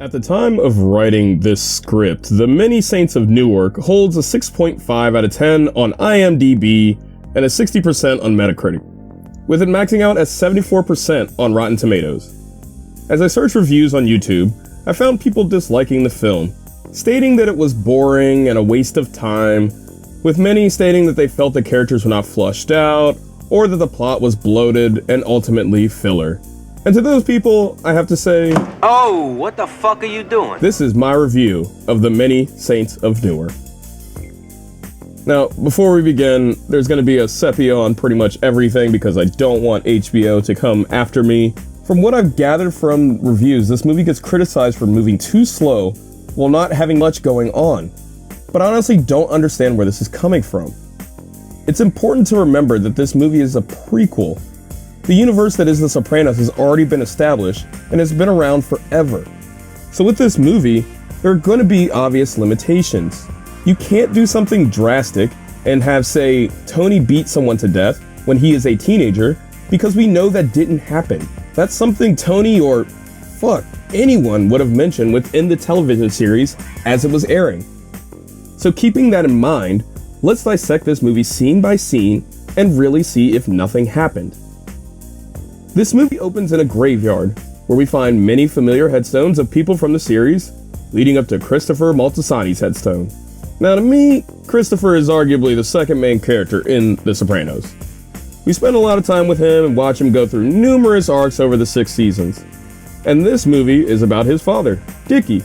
At the time of writing this script, The Many Saints of Newark holds a 6.5 out of 10 on IMDb and a 60% on Metacritic, with it maxing out at 74% on Rotten Tomatoes. As I searched reviews on YouTube, I found people disliking the film, stating that it was boring and a waste of time, with many stating that they felt the characters were not fleshed out, or that the plot was bloated and ultimately filler. And to those people, I have to say, oh, what the fuck are you doing? This is my review of The Many Saints of Newark. Now, before we begin, there's going to be a sepia on pretty much everything because I don't want HBO to come after me. From what I've gathered from reviews, this movie gets criticized for moving too slow while not having much going on. But I honestly don't understand where this is coming from. It's important to remember that this movie is a prequel. The universe that is The Sopranos has already been established and has been around forever. So with this movie, there are going to be obvious limitations. You can't do something drastic and have, say, Tony beat someone to death when he is a teenager, because we know that didn't happen. That's something Tony or, anyone would have mentioned within the television series as it was airing. So keeping that in mind, let's dissect this movie scene by scene and really see if nothing happened. This movie opens in a graveyard, where we find many familiar headstones of people from the series, leading up to Christopher Moltisanti's headstone. Now to me, Christopher is arguably the second main character in The Sopranos. We spend a lot of time with him and watch him go through numerous arcs over the 6 seasons. And this movie is about his father, Dickie,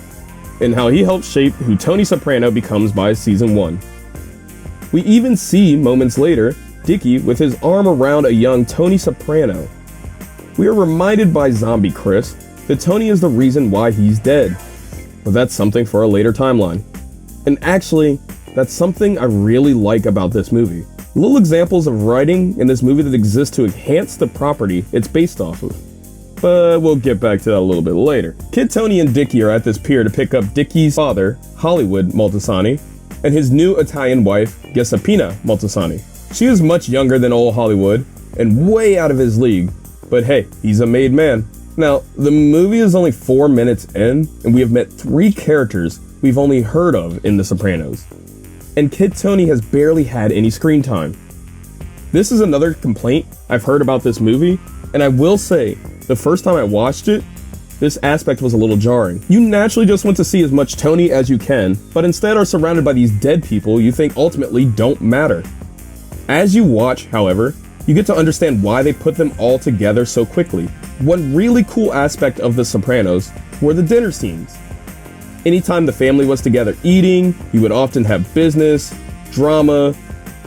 and how he helped shape who Tony Soprano becomes by season 1. We even see, moments later, Dickie with his arm around a young Tony Soprano. We are reminded by Zombie Chris that Tony is the reason why he's dead. But that's something for a later timeline. And actually, that's something I really like about this movie. Little examples of writing in this movie that exist to enhance the property it's based off of. But we'll get back to that a little bit later. Kid Tony and Dickie are at this pier to pick up Dickie's father, Hollywood Moltisanti, and his new Italian wife, Giuseppina Moltisanti. She is much younger than old Hollywood and way out of his league. But hey, he's a made man. Now, the movie is only 4 minutes in, and we have met 3 characters we've only heard of in The Sopranos. And Kid Tony has barely had any screen time. This is another complaint I've heard about this movie, and I will say, the first time I watched it, this aspect was a little jarring. You naturally just want to see as much Tony as you can, but instead are surrounded by these dead people you think ultimately don't matter. As you watch, however, you get to understand why they put them all together so quickly. One really cool aspect of The Sopranos were the dinner scenes. Anytime the family was together eating, you would often have business, drama,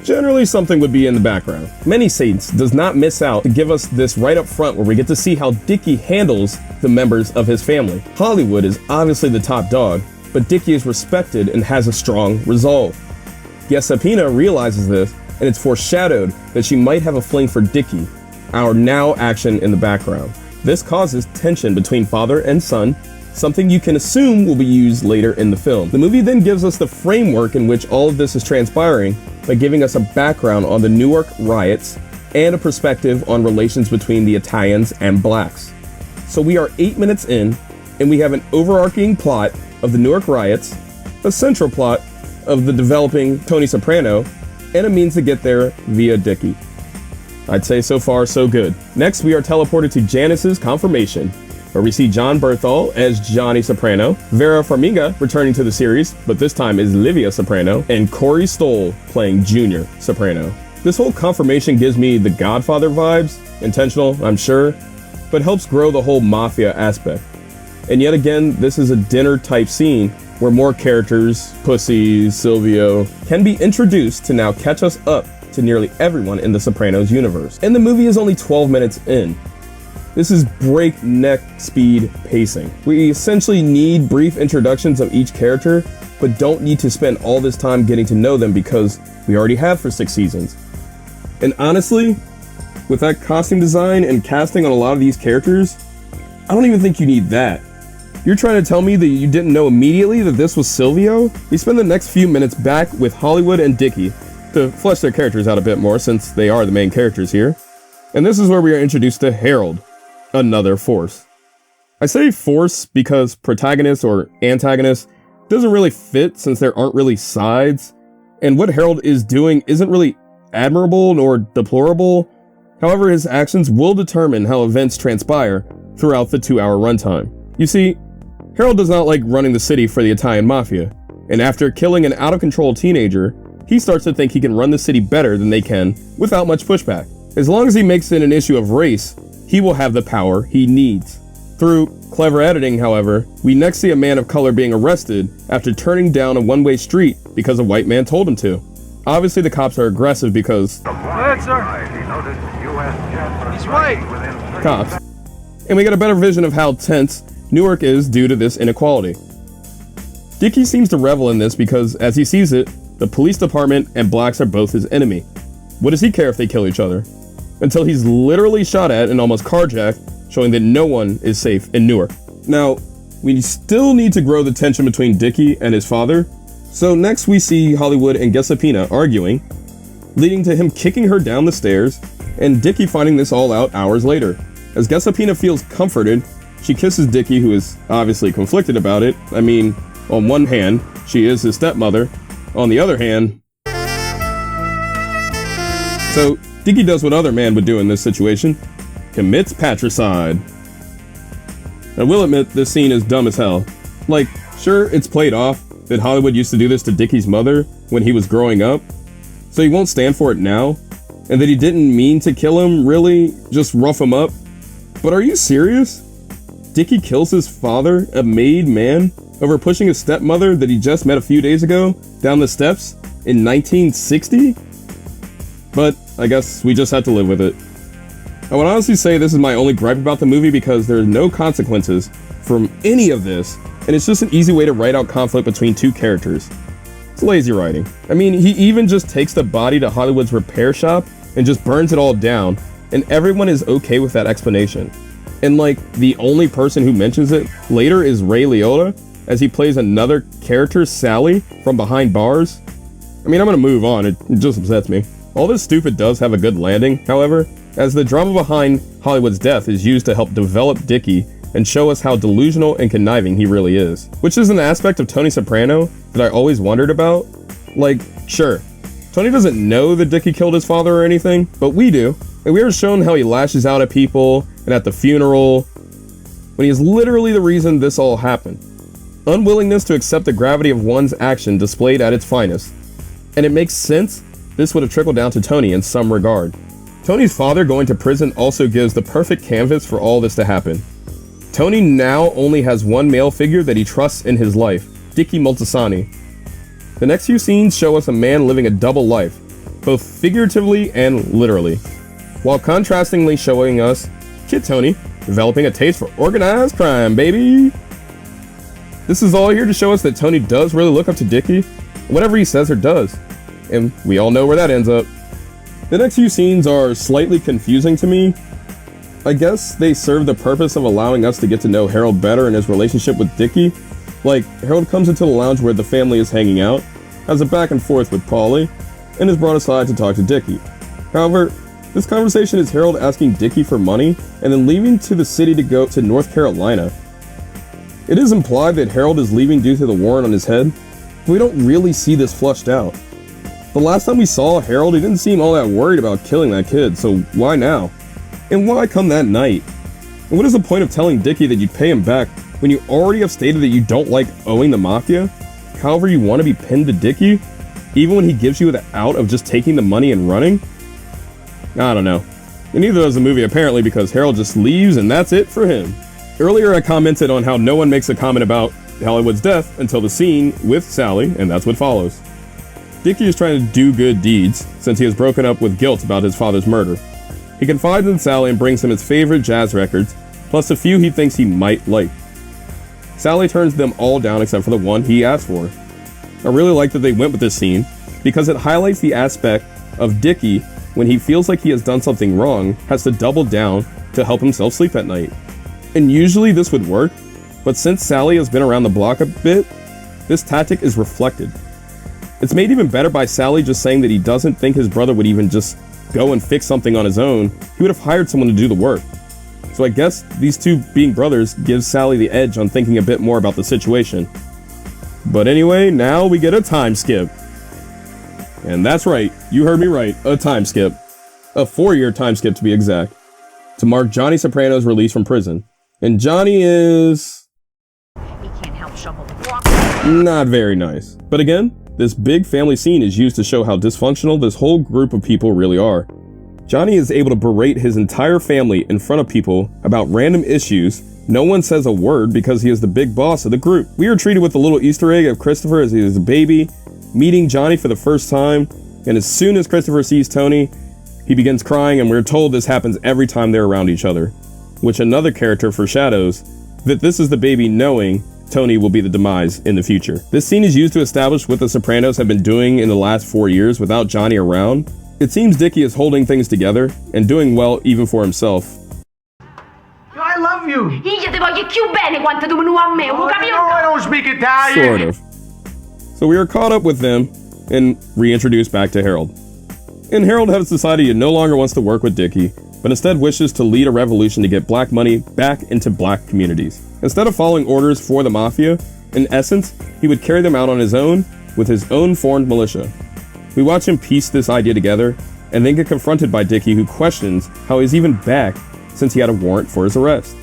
generally something would be in the background. Many Saints does not miss out to give us this right up front where we get to see how Dickie handles the members of his family. Hollywood is obviously the top dog, but Dickie is respected and has a strong resolve. Giuseppina realizes this, and it's foreshadowed that she might have a fling for Dickie, our now action in the background. This causes tension between father and son, something you can assume will be used later in the film. The movie then gives us the framework in which all of this is transpiring by giving us a background on the Newark riots and a perspective on relations between the Italians and blacks. So we are 8 minutes in, and we have an overarching plot of the Newark riots, a central plot of the developing Tony Soprano, and a means to get there via Dickie. I'd say so far so good. Next, we are teleported to Janice's confirmation, where we see John Berthal as Johnny Soprano, Vera Farmiga returning to the series, but this time is Livia Soprano, and Corey Stoll playing Junior Soprano. This whole confirmation gives me the Godfather vibes, intentional, I'm sure, but helps grow the whole mafia aspect. And yet again, this is a dinner type scene where more characters, Pussy, Silvio, can be introduced to now catch us up to nearly everyone in the Sopranos universe. And the movie is only 12 minutes in. This is breakneck speed pacing. We essentially need brief introductions of each character, but don't need to spend all this time getting to know them because we already have for 6 seasons. And honestly, with that costume design and casting on a lot of these characters, I don't even think you need that. You're trying to tell me that you didn't know immediately that this was Silvio? We spend the next few minutes back with Hollywood and Dickie to flesh their characters out a bit more since they are the main characters here. And this is where we are introduced to Harold, another force. I say force because protagonist or antagonist doesn't really fit since there aren't really sides, and what Harold is doing isn't really admirable nor deplorable. However, his actions will determine how events transpire throughout the 2-hour runtime. You see, Harold does not like running the city for the Italian mafia, and after killing an out-of-control teenager, he starts to think he can run the city better than they can without much pushback. As long as he makes it an issue of race, he will have the power he needs. Through clever editing, however, we next see a man of color being arrested after turning down a one-way street because a white man told him to. Obviously, the cops are aggressive because Go ahead, sir. He's white. Cops. And we get a better vision of how tense Newark is due to this inequality. Dickie seems to revel in this because, as he sees it, the police department and blacks are both his enemy. What does he care if they kill each other? Until he's literally shot at and almost carjacked, showing that no one is safe in Newark. Now, we still need to grow the tension between Dickie and his father, so next we see Hollywood and Giuseppina arguing, leading to him kicking her down the stairs, and Dickie finding this all out hours later. As Giuseppina feels comforted, she kisses Dickie, who is obviously conflicted about it. I mean, on one hand, she is his stepmother. On the other hand... So, Dickie does what other man would do in this situation. Commits patricide. I will admit this scene is dumb as hell. Like, sure, it's played off that Hollywood used to do this to Dickie's mother when he was growing up, so he won't stand for it now, and that he didn't mean to kill him, really, just rough him up. But are you serious? Dickie kills his father, a made man, over pushing his stepmother that he just met a few days ago down the steps in 1960? But I guess we just have to live with it. I would honestly say this is my only gripe about the movie because there are no consequences from any of this, and it's just an easy way to write out conflict between two characters. It's lazy writing. I mean, he even just takes the body to Hollywood's repair shop and just burns it all down, and everyone is okay with that explanation. And like, the only person who mentions it later is Ray Liotta, as he plays another character, Sally, from behind bars. I mean, I'm gonna move on, it just upsets me. All this stupid does have a good landing, however, as the drama behind Hollywood's death is used to help develop Dickie and show us how delusional and conniving he really is. Which is an aspect of Tony Soprano that I always wondered about. Like, sure, Tony doesn't know that Dickie killed his father or anything, but we do. And we are shown how he lashes out at people and at the funeral, when he is literally the reason this all happened. Unwillingness to accept the gravity of one's action displayed at its finest. And it makes sense this would have trickled down to Tony in some regard. Tony's father going to prison also gives the perfect canvas for all this to happen. Tony now only has one male figure that he trusts in his life, Dickie Moltisanti. The next few scenes show us a man living a double life, both figuratively and literally, while contrastingly showing us Kid Tony developing a taste for organized crime, baby! This is all here to show us that Tony does really look up to Dickie, whatever he says or does, and we all know where that ends up. The next few scenes are slightly confusing to me. I guess they serve the purpose of allowing us to get to know Harold better and his relationship with Dickie. Like, Harold comes into the lounge where the family is hanging out, has a back and forth with Paulie, and is brought aside to talk to Dickie. However, this conversation is Harold asking Dickie for money and then leaving to the city to go to North Carolina. It is implied that Harold is leaving due to the warrant on his head, but we don't really see this flushed out. The last time we saw Harold, he didn't seem all that worried about killing that kid, so why now? And why come that night? And what is the point of telling Dickie that you'd pay him back when you already have stated that you don't like owing the mafia? However, you want to be pinned to Dickie, even when he gives you the out of just taking the money and running? I don't know. And neither does the movie apparently, because Harold just leaves and that's it for him. Earlier I commented on how no one makes a comment about Hollywood's death until the scene with Sally, and that's what follows. Dickie is trying to do good deeds since he has broken up with guilt about his father's murder. He confides in Sally and brings him his favorite jazz records, plus a few he thinks he might like. Sally turns them all down except for the one he asked for. I really like that they went with this scene because it highlights the aspect of Dickie when he feels like he has done something wrong, has to double down to help himself sleep at night. And usually this would work, but since Sally has been around the block a bit, this tactic is reflected. It's made even better by Sally just saying that he doesn't think his brother would even just go and fix something on his own. He would have hired someone to do the work. So So I guess these two being brothers gives Sally the edge on thinking a bit more about the situation. But anyway, now we get a time skip. And that's right, you heard me right, a time skip. A 4-year time skip to be exact. To mark Johnny Soprano's release from prison. And Johnny is... He can't help shovel the walk. Not very nice. But again, this big family scene is used to show how dysfunctional this whole group of people really are. Johnny is able to berate his entire family in front of people about random issues. No one says a word because he is the big boss of the group. We are treated with a little Easter egg of Christopher as he is a baby, meeting Johnny for the first time, and as soon as Christopher sees Tony, he begins crying, and we're told this happens every time they're around each other, which another character foreshadows that this is the baby knowing Tony will be the demise in the future. This scene is used to establish what the Sopranos have been doing in the last 4 years without Johnny around. It seems Dickie is holding things together and doing well even for himself. I love you. Io ti voglio più bene quanto tu a me. Oh, no, I don't speak Italian. Sort of. So we are caught up with them and reintroduced back to Harold. And Harold has decided he no longer wants to work with Dickie, but instead wishes to lead a revolution to get black money back into black communities. Instead of following orders for the mafia, in essence, he would carry them out on his own with his own formed militia. We watch him piece this idea together and then get confronted by Dickie, who questions how he's even back since he had a warrant for his arrest.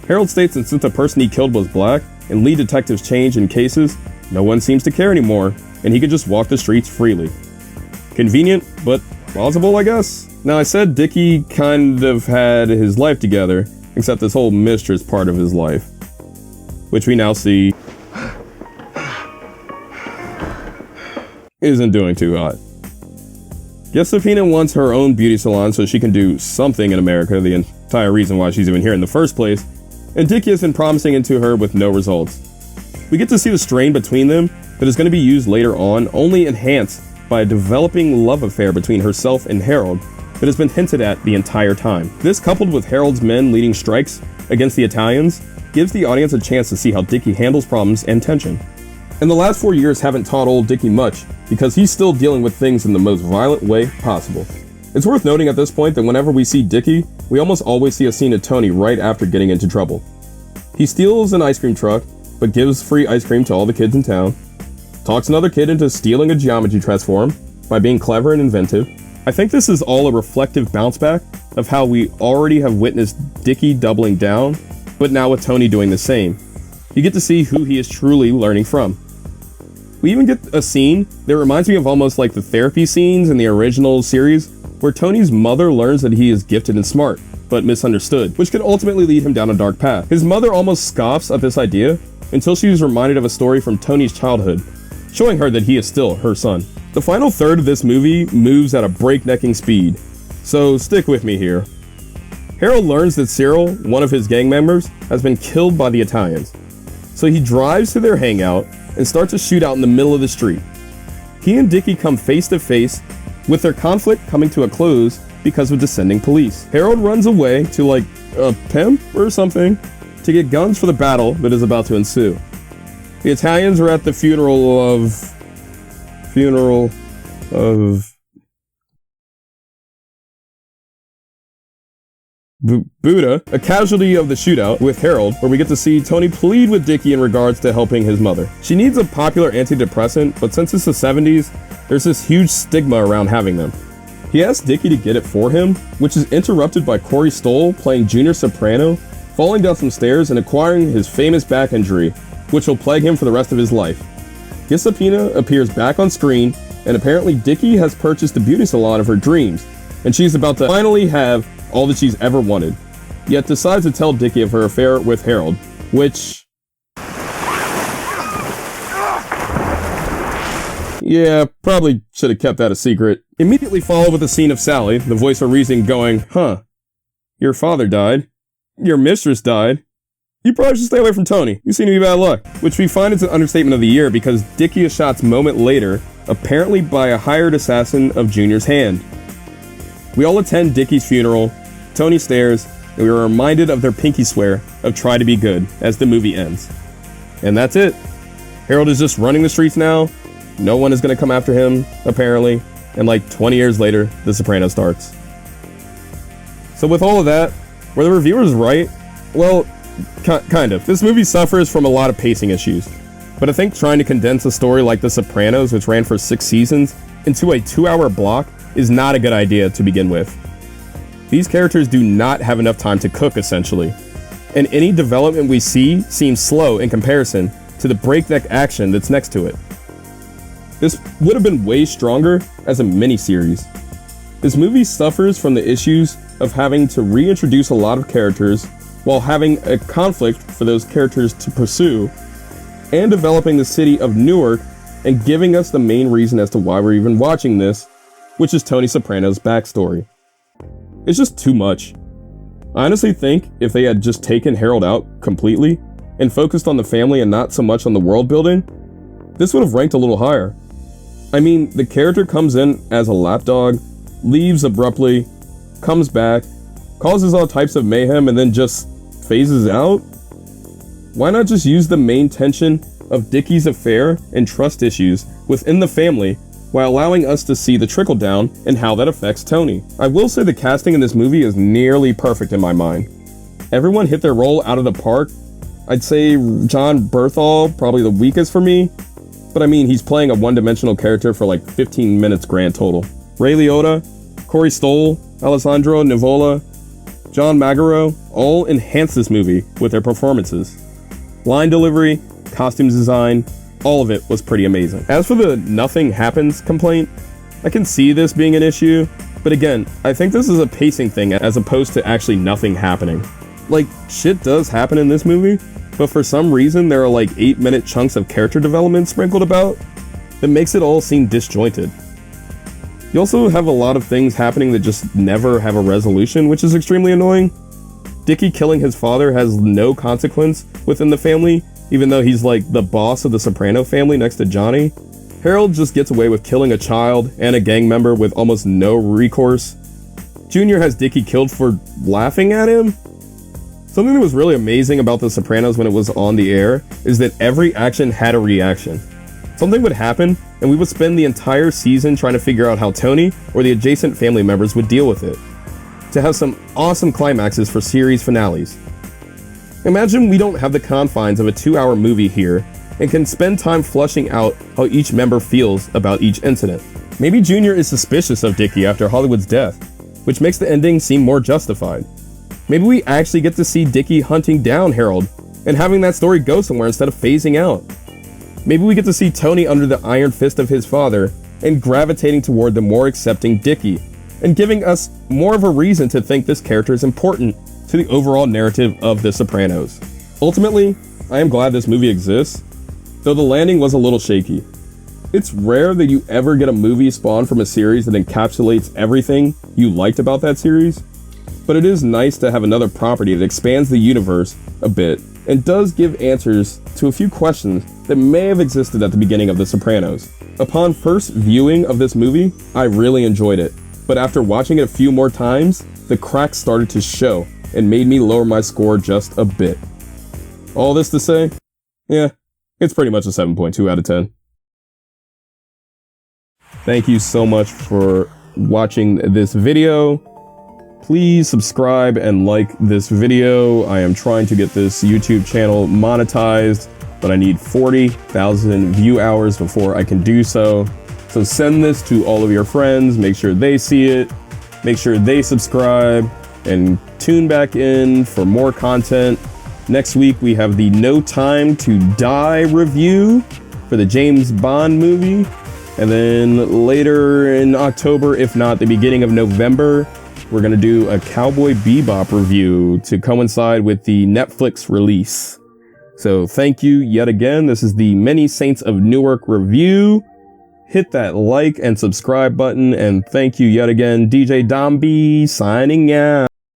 Harold states that since the person he killed was black and lead detectives change in cases, no one seems to care anymore and he could just walk the streets freely. Convenient, but plausible, I guess? Now, I said Dickie kind of had his life together, except this whole mistress part of his life, which we now see isn't doing too hot. Josephina wants her own beauty salon so she can do something in America, the entire reason why she's even here in the first place, and Dickie has been promising it to her with no results. We get to see the strain between them that is going to be used later on, only enhanced by a developing love affair between herself and Harold that has been hinted at the entire time. This, coupled with Harold's men leading strikes against the Italians, gives the audience a chance to see how Dickie handles problems and tension. And the last 4 years haven't taught old Dickie much, because he's still dealing with things in the most violent way possible. It's worth noting at this point that whenever we see Dickie, we almost always see a scene of Tony right after getting into trouble. He steals an ice cream truck, but gives free ice cream to all the kids in town, talks another kid into stealing a geometry transform by being clever and inventive. I think this is all a reflective bounce back of how we already have witnessed Dickie doubling down, but now with Tony doing the same. You get to see who he is truly learning from. We even get a scene that reminds me of almost like the therapy scenes in the original series, where Tony's mother learns that he is gifted and smart, but misunderstood, which could ultimately lead him down a dark path. His mother almost scoffs at this idea until she is reminded of a story from Tony's childhood, showing her that he is still her son. The final third of this movie moves at a breaknecking speed, so stick with me here. Harold learns that Cyril, one of his gang members, has been killed by the Italians, so he drives to their hangout and starts a shootout in the middle of the street. He and Dickie come face to face, with their conflict coming to a close because of descending police. Harold runs away to like a pimp or something to get guns for the battle that is about to ensue. The Italians are at the funeral of Buddha, a casualty of the shootout with Harold, where we get to see Tony plead with Dickie in regards to helping his mother. She needs a popular antidepressant, but since it's the 70s, there's this huge stigma around having them. He asks Dickie to get it for him, which is interrupted by Corey Stoll playing Junior Soprano, falling down some stairs and acquiring his famous back injury, which will plague him for the rest of his life. Josephina appears back on screen, and apparently Dickie has purchased the beauty salon of her dreams, and she's about to finally have all that she's ever wanted, yet decides to tell Dickie of her affair with Harold, which... yeah, probably should have kept that a secret. Immediately followed with a scene of Sally, the voice of reason, going, "Huh, your father died, your mistress died, you probably should stay away from Tony, you seem to be bad luck," which we find is an understatement of the year because Dickie is shot a moment later, apparently by a hired assassin of Junior's hand. We all attend Dickie's funeral, Tony stares, and we are reminded of their pinky swear of try to be good as the movie ends. And that's it. Harold is just running the streets now, no one is going to come after him, apparently, and like 20 years later, The Sopranos starts. So with all of that, Were the reviewers right? Well, kind of. This movie suffers from a lot of pacing issues. But I think trying to condense a story like The Sopranos, which ran for 6 seasons, into a 2-hour block is not a good idea to begin with. These characters do not have enough time to cook, essentially. And any development we see seems slow in comparison to the breakneck action that's next to it. This would have been way stronger as a miniseries. This movie suffers from the issues of having to reintroduce a lot of characters while having a conflict for those characters to pursue, and developing the city of Newark and giving us the main reason as to why we're even watching this, which is Tony Soprano's backstory. It's just too much. I honestly think if they had just taken Harold out completely and focused on the family and not so much on the world building, this would have ranked a little higher. I mean, the character comes in as a lapdog, leaves abruptly, comes back, causes all types of mayhem, and then just phases out? Why not just use the main tension of Dickie's affair and trust issues within the family while allowing us to see the trickle down and how that affects Tony? I will say the casting in this movie is nearly perfect in my mind. Everyone hit their role out of the park. I'd say John Berthal, probably the weakest for me, but I mean, he's playing a one-dimensional character for like 15 minutes grand total. Ray Liotta, Corey Stoll, Alessandro Nivola, John Magaro all enhance this movie with their performances. Line delivery, costumes design, all of it was pretty amazing. As for the nothing happens complaint, I can see this being an issue, but again, I think this is a pacing thing as opposed to actually nothing happening. Like, shit does happen in this movie, but for some reason there are like 8-minute chunks of character development sprinkled about that makes it all seem disjointed. You also have a lot of things happening that just never have a resolution, which is extremely annoying. Dickie killing his father has no consequence within the family, even though he's like the boss of the Soprano family next to Johnny. Harold just gets away with killing a child and a gang member with almost no recourse. Junior has Dickie killed for laughing at him. Something that was really amazing about The Sopranos when it was on the air is that every action had a reaction. Something would happen, and we would spend the entire season trying to figure out how Tony or the adjacent family members would deal with it, to have some awesome climaxes for series finales. Imagine we don't have the confines of a 2-hour movie here and can spend time fleshing out how each member feels about each incident. Maybe Junior is suspicious of Dickie after Hollywood's death, which makes the ending seem more justified. Maybe we actually get to see Dickie hunting down Harold and having that story go somewhere instead of phasing out. Maybe we get to see Tony under the iron fist of his father and gravitating toward the more accepting Dickie, and giving us more of a reason to think this character is important to the overall narrative of The Sopranos. Ultimately, I am glad this movie exists, though the landing was a little shaky. It's rare that you ever get a movie spawned from a series that encapsulates everything you liked about that series, but it is nice to have another property that expands the universe a bit and does give answers to a few questions that may have existed at the beginning of The Sopranos. Upon first viewing of this movie, I really enjoyed it, but after watching it a few more times, the cracks started to show and made me lower my score just a bit. All this to say, yeah, it's pretty much a 7.2 out of 10. Thank you so much for watching this video. Please subscribe and like this video. I am trying to get this YouTube channel monetized, but I need 40,000 view hours before I can do so. So send this to all of your friends, make sure they see it, make sure they subscribe, and tune back in for more content. Next week we have the No Time to Die review for the James Bond movie. And then later in October, if not the beginning of November, we're going to do a Cowboy Bebop review to coincide with the Netflix release. So thank you yet again. This is the Many Saints of Newark review. Hit that like and subscribe button, and thank you yet again. DJ Dombie signing out.